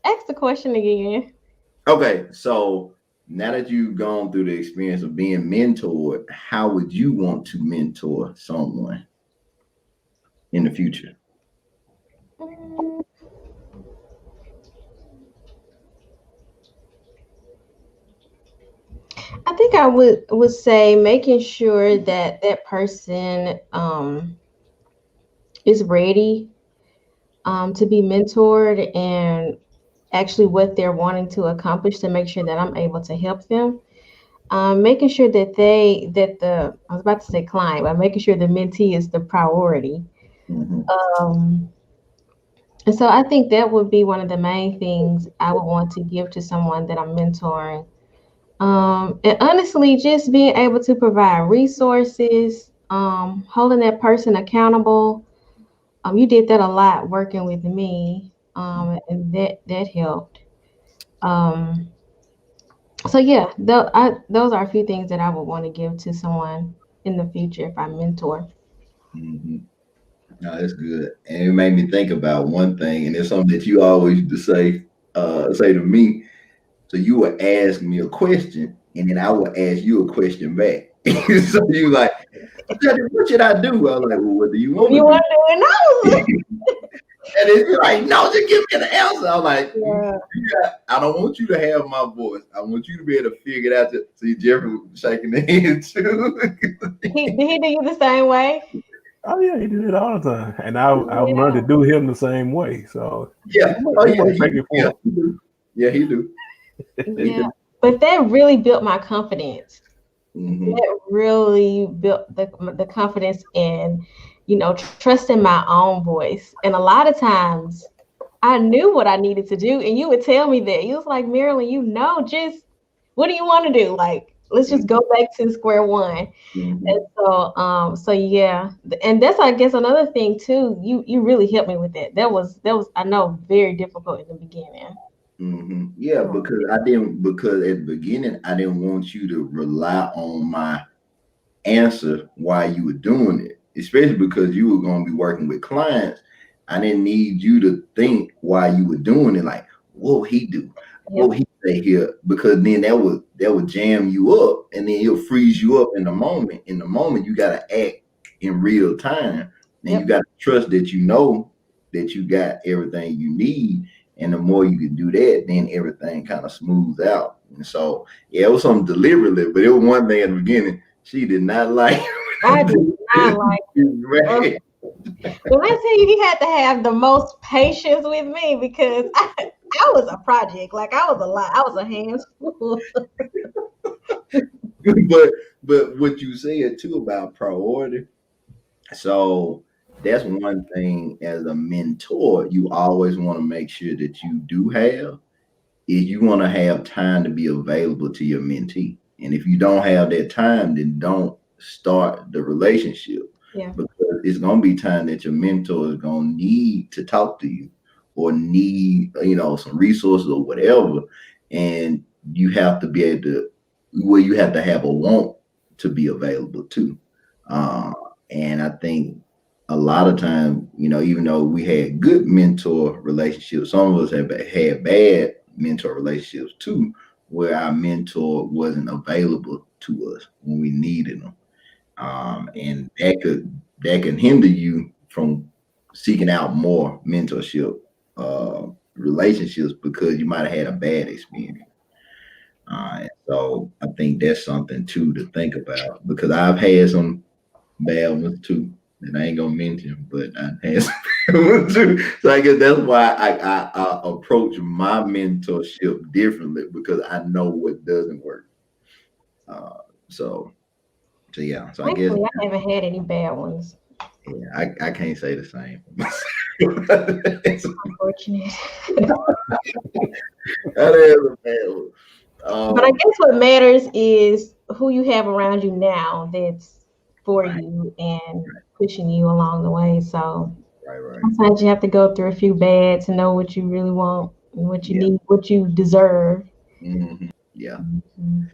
Ask the question again. Okay, so now that you've gone through the experience of being mentored, how would you want to mentor someone in the future? I think I would say making sure that person is ready to be mentored, and actually what they're wanting to accomplish, to make sure that I'm able to help them. Making sure that I was about to say client, but making sure the mentee is the priority. And so I think that would be one of the main things I would want to give to someone that I'm mentoring. And honestly, just being able to provide resources, holding that person accountable. You did that a lot working with me, and that helped. So yeah, those are a few things that I would want to give to someone in the future if I mentor. No, that's good. And it made me think about one thing, and it's something that you always used to say to me. So you would ask me a question, and then I would ask you a question back. So you like, what should I do? I was like, well, what do you want You to want do? to do it? And then you're like, no, just give me the answer. I'm like, No. I don't want you to have my voice. I want you to be able to figure it out. See, Jeffrey was shaking the head too. Did he do you the same way? Oh yeah, he did it all the time, and I've learned to do him the same way. So Yeah. he Oh might yeah. take it Yeah, for he do. Yeah, he do. Yeah. But that really built my confidence. Mhm. That really built the confidence in, trusting my own voice. And a lot of times I knew what I needed to do, and you would tell me that. You was like, Marilyn, just what do you want to do? Like, let's just go back to square one. Mhm. And so yeah, and that's I guess another thing too. You really helped me with that. That was I know very difficult in the beginning. Mm-hmm. Yeah, because at the beginning I didn't want you to rely on my answer while you were doing it, especially because you were going to be working with clients. I didn't need you to think while you were doing it, like, what would he do? What would he say here? Because then that would jam you up, and then it'll freeze you up in the moment. In the moment, you got to act in real time, and you got to trust that you know that you got everything you need. And the more you can do that, then everything kind of smooths out. And so, yeah, it was something deliberately, but it was one thing at the beginning. She did not like. I did not like it. When I tell you, he had to have the most patience with me because I was a project. Like I was a lot. I was a handful. But what you said too about priority. So that's one thing as a mentor, you always want to make sure that you do have is you want to have time to be available to your mentee. And if you don't have that time, then don't start the relationship. Yeah. Because it's gonna be time that your mentor is gonna need to talk to you or need, some resources or whatever. And you have to be able to you have to have a want to be available too. And I think a lot of time, even though we had good mentor relationships, some of us have had bad mentor relationships too, where our mentor wasn't available to us when we needed them. And that can hinder you from seeking out more mentorship relationships because you might have had a bad experience. So I think that's something too to think about because I've had some bad ones too that I ain't gonna mention, but I had some bad ones too. So I guess that's why I approach my mentorship differently because I know what doesn't work. So yeah. So I guess Thankfully, I haven't had any bad ones. yeah, I can't say the same. Unfortunate. That is a bad one. But I guess what matters is who you have around you now that's for you and pushing you along the way. So right. sometimes you have to go through a few bad to know what you really want and what you need, what you deserve. Mm-hmm. Yeah. Mm-hmm.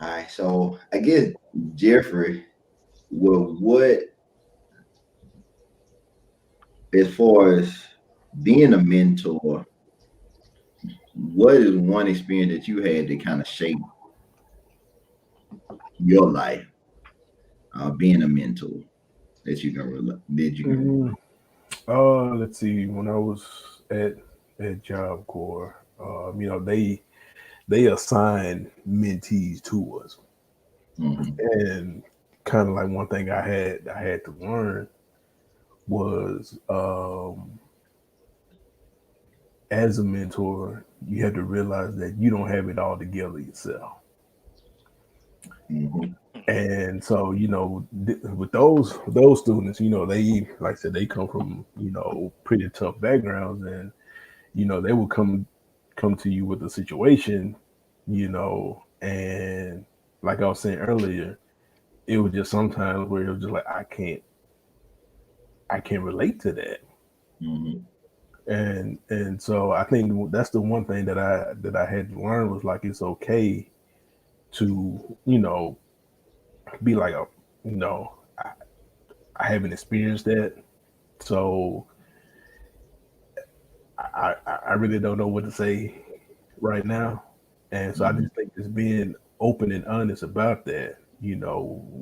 All right. So I guess Jeffrey, well, what as far as being a mentor, what is one experience that you had that kind of shaped your life? Being a mentor that you can let's see. When I was at Job Corps, they assign mentees to us, and kind of like one thing I had to learn was as a mentor, you have to realize that you don't have it all together yourself. And so, with those students, they, like I said, they come from, pretty tough backgrounds, and, they will come to you with a situation, and like I was saying earlier, it was just sometimes where it was just like, I can't relate to that. And so I think that's the one thing that I had to learn was like, it's okay to, be like, I haven't experienced that. So I really don't know what to say right now. And so I just think just being open and honest about that,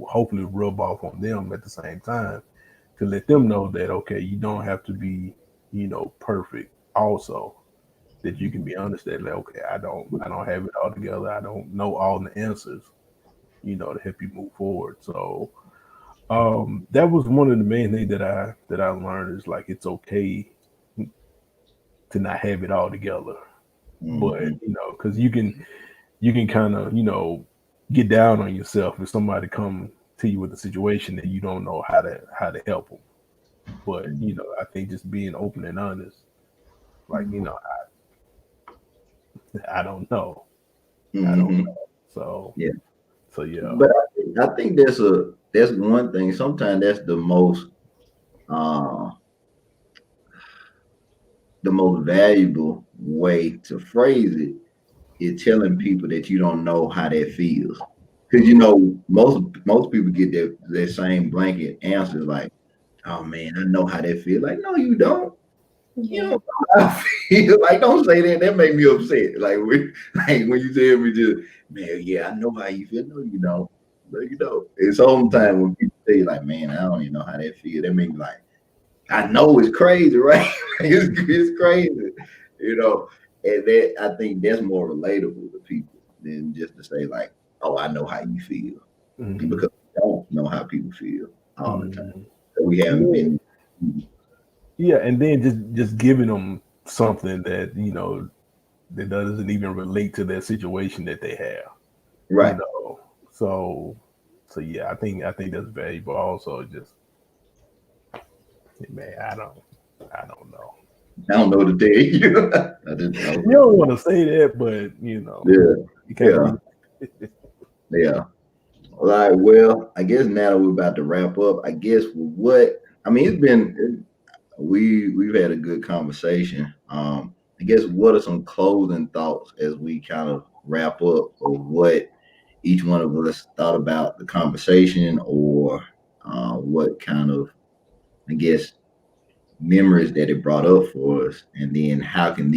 hopefully rub off on them at the same time to let them know that, okay, you don't have to be, perfect also, that you can be honest that, like, okay, I don't have it all together. I don't know all the answers, to help you move forward. So that was one of the main things that I learned is like, it's okay to not have it all together, but because you can kind of get down on yourself if somebody come to you with a situation that you don't know how to help them. But I think just being open and honest, like I don't know, I don't know. So Yeah. so yeah. But I think that's one thing. Sometimes that's the most valuable way to phrase it is telling people that you don't know how that feels. Because most people get their same blanket answers like, "Oh man, I know how that feels." Like, no, you don't. You don't know how I feel. Like, don't say that. That make me upset. Like when you tell me just, man, yeah, I know how you feel. No, you don't. No, you don't. It's sometimes when people say like, man, I don't even know how that feel. That makes me like, I know it's crazy, right? it's crazy, And that I think that's more relatable to people than just to say like, "Oh, I know how you feel," because we don't know how people feel all the time. So we haven't been. Yeah, and then just giving them something that that doesn't even relate to their situation that they have, Right. So yeah, I think that's valuable. Also, just man, I don't know. I don't know what to tell you. You don't want to say that, but you kind of yeah. All right. Well, I guess now that we're about to wrap up, I guess we've had a good conversation. I guess what are some closing thoughts as we kind of wrap up of what each one of us thought about the conversation, or what kind of, I guess, memories that it brought up for us, and then how can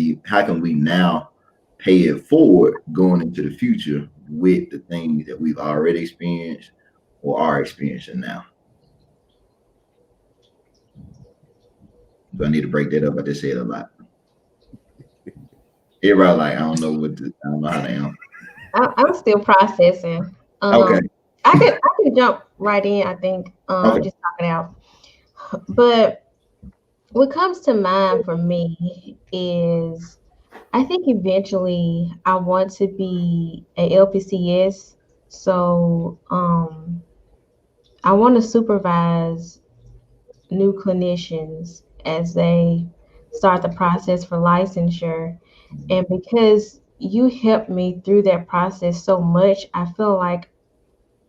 we now pay it forward going into the future with the things that we've already experienced or are experiencing now. Do I need to break that up? I just said a lot. Everybody like, I don't know how to answer. I'm still processing. Okay. I could jump right in. I think Okay. just talk it out. But what comes to mind for me is I think eventually I want to be a LPCS. So I want to supervise new clinicians as they start the process for licensure. And because you helped me through that process so much, I feel like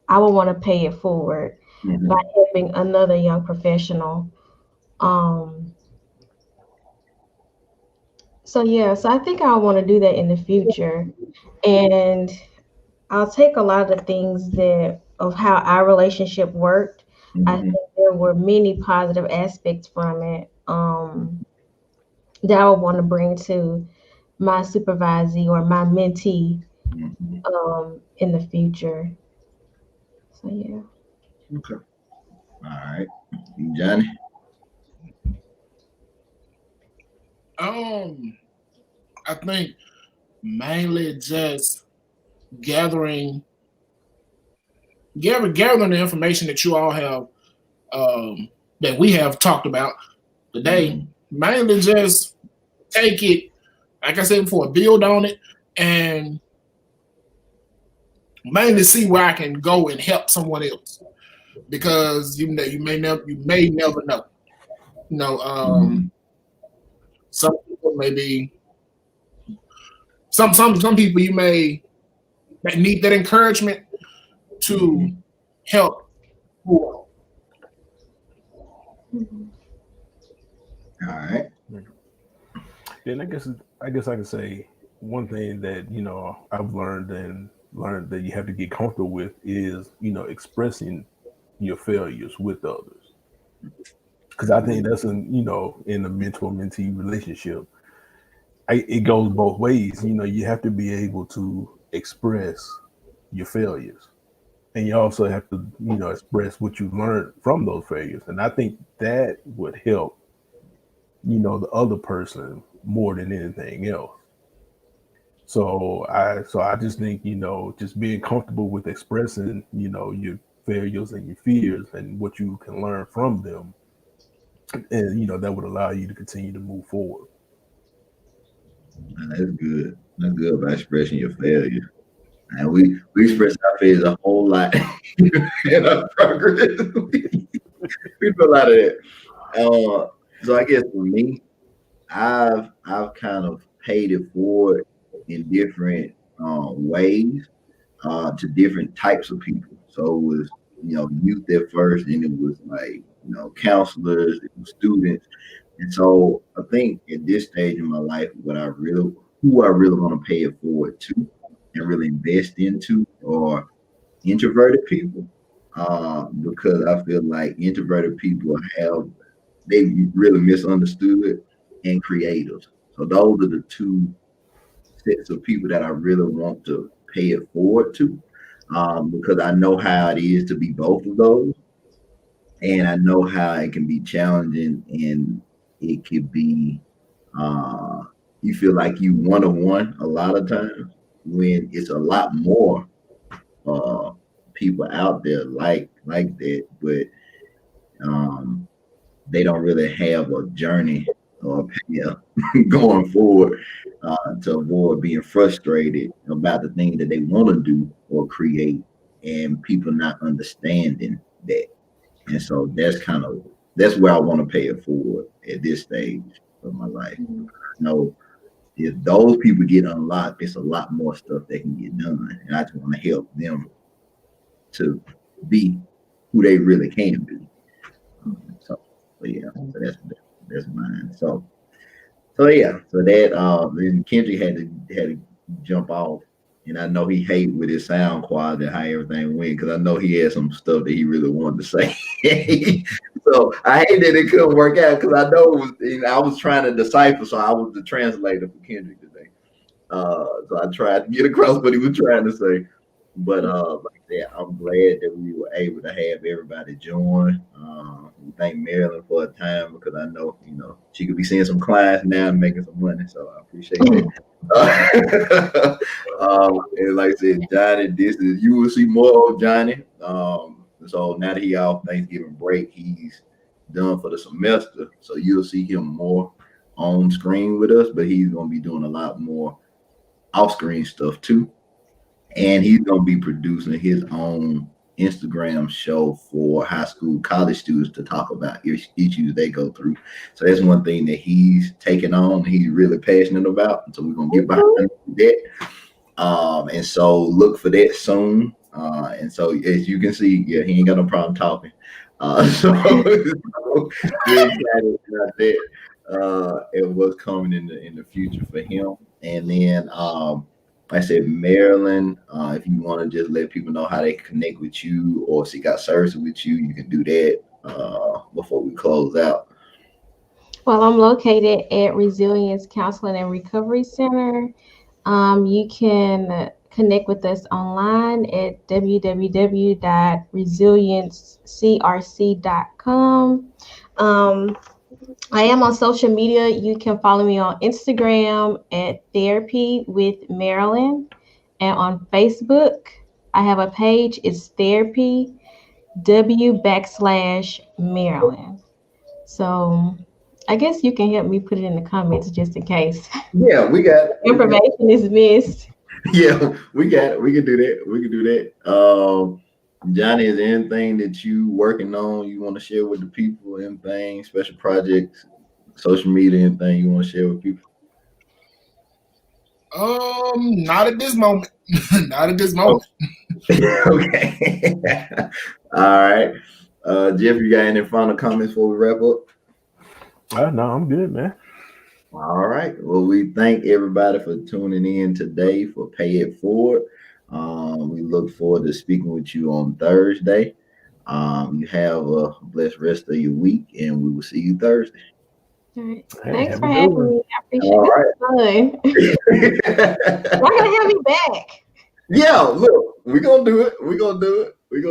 I would want to pay it forward by helping another young professional. So yeah, so I think I want to do that in the future. And I'll take a lot of the things of how our relationship worked. I think there were many positive aspects from it that I would want to bring to my supervisee or my mentee in the future. So yeah. Okay. All right. Johnny. I think mainly just gathering the information that you all have that we have talked about today. Mainly just take it, like I said before, build on it, and mainly see where I can go and help someone else, because you may never know. Some people may be some people you may need that encouragement to help. All right. And I guess I can say one thing that I've learned that you have to get comfortable with is expressing your failures with others, because I think that's in a mentor-mentee relationship. it goes both ways. You know, you have to be able to express your failures, and you also have to, you know, express what you learned from those failures. And I think that would help, you know, the other person more than anything else. So I just think, you know, just being comfortable with expressing, you know, your failures and your fears and what you can learn from them, and you know, that would allow you to continue to move forward. That's good. That's good about expressing your failure. And we express our failures a whole lot in our progress. We do a lot of that. So I guess for me, I've kind of paid it forward in different ways to different types of people. So it was, you know, youth at first, and it was like, you know, counselors, it was students. And so I think at this stage in my life, who I really want to pay it forward to and really invest into are introverted people. Because I feel like introverted people they really misunderstood, and creatives. So those are the two sets of people that I really want to pay it forward to, because I know how it is to be both of those, and I know how it can be challenging, and it could be you feel like you one on one a lot of times when it's a lot more uh, people out there like that, but um, they don't really have a journey or going forward to avoid being frustrated about the thing that they want to do or create, and people not understanding that. And so that's where I want to pay it forward at this stage of my life. I know if those people get unlocked, it's a lot more stuff that can get done, and I just want to help them to be who they really can be. So yeah, so that's mine. So yeah, so that then Kendrick had to jump off, and I know he hate with his sound quality how everything went, because I know he had some stuff that he really wanted to say. So I hate that it couldn't work out, because I know I was trying to decipher, so I was the translator for Kendrick today. So I tried to get across what he was trying to say. But like I said, I'm glad that we were able to have everybody join. We thank Marilyn for her time, because I know, you know, she could be seeing some clients now and making some money. So I appreciate that. And like I said, Johnny, you will see more of Johnny. So now that he off Thanksgiving break, he's done for the semester. So you'll see him more on screen with us, but he's gonna be doing a lot more off screen stuff too. And he's going to be producing his own Instagram show for high school, college students to talk about issues they go through. So that's one thing that he's taking on, he's really passionate about. And so we're going to get behind that. And so look for that soon. And so as you can see, yeah, he ain't got no problem talking. So we're excited about that and what's coming in the future for him. And then like I said, Marilyn, if you want to just let people know how they connect with you or seek out services with you, you can do that before we close out. Well, I'm located at Resilience Counseling and Recovery Center. You can connect with us online at www.resiliencecrc.com. I am on social media. You can follow me on Instagram at Therapy with Marilyn, and on Facebook, I have a page. It's Therapy W \Marilyn. So I guess you can help me put it in the comments just in case. Yeah, we got information is missed. Yeah, we got it. We can do that. We can do that. Johnny, is there anything that you working on you want to share with the people? Anything, special projects, social media, anything you want to share with people? Not at this moment. Not at this moment. Okay. All right. Jeff, you got any final comments before we wrap up? No, I'm good, man. All right. Well, we thank everybody for tuning in today for Pay It Forward. We look forward to speaking with you on Thursday. You have a blessed rest of your week, and we will see you Thursday. All right. Hey, Thanks have for a good having one. me. I appreciate All it. This is fun. Y'all gonna have me back. Yeah, look, we're gonna do it. We're gonna do it.